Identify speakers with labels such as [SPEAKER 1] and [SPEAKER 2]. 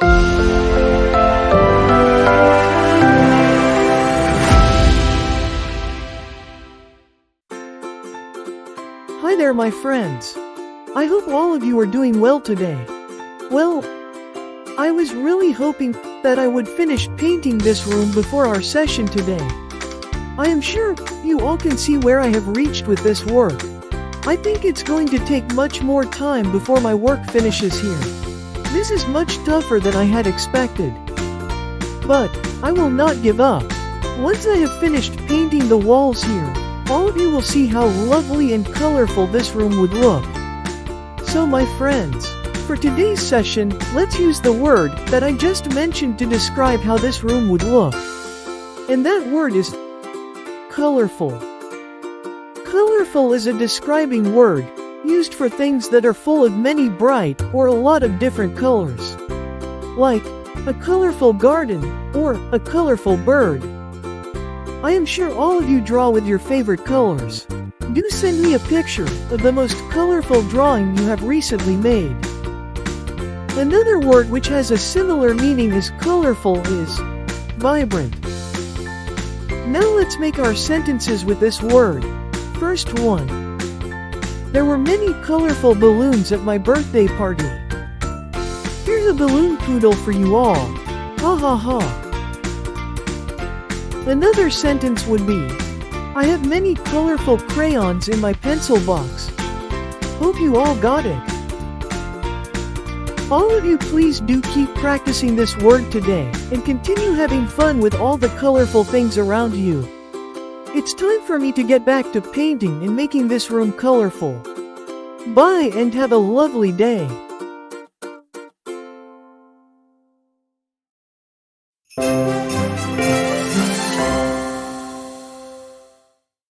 [SPEAKER 1] Hi there, my friends. I hope all of you are doing well today. Well, I was really hoping that I would finish painting this room before our session today. I am sure you all can see where I have reached with this work. I think it's going to take much more time before my work finishes here. This is much tougher than I had expected. But I will not give up. Once I have finished painting the walls here, all of you will see how lovely and colorful this room would look. So my friends, for today's session, let's use the word that I just mentioned to describe how this room would look. And that word is colorful. Colorful is a describing word used for things that are full of many bright or a lot of different colors. Like a colorful garden or a colorful bird. I am sure all of you draw with your favorite colors. Do send me a picture of the most colorful drawing you have recently made. Another word which has a similar meaning as colorful is vibrant. Now let's make our sentences with this word. First one. There were many colorful balloons at my birthday party. Here's a balloon poodle for you all. Ha ha ha. Another sentence would be, I have many colorful crayons in my pencil box. Hope you all got it. All of you please do keep practicing this word today, and continue having fun with all the colorful things around you. It's time for me to get back to painting and making this room colorful. Bye and have a lovely day.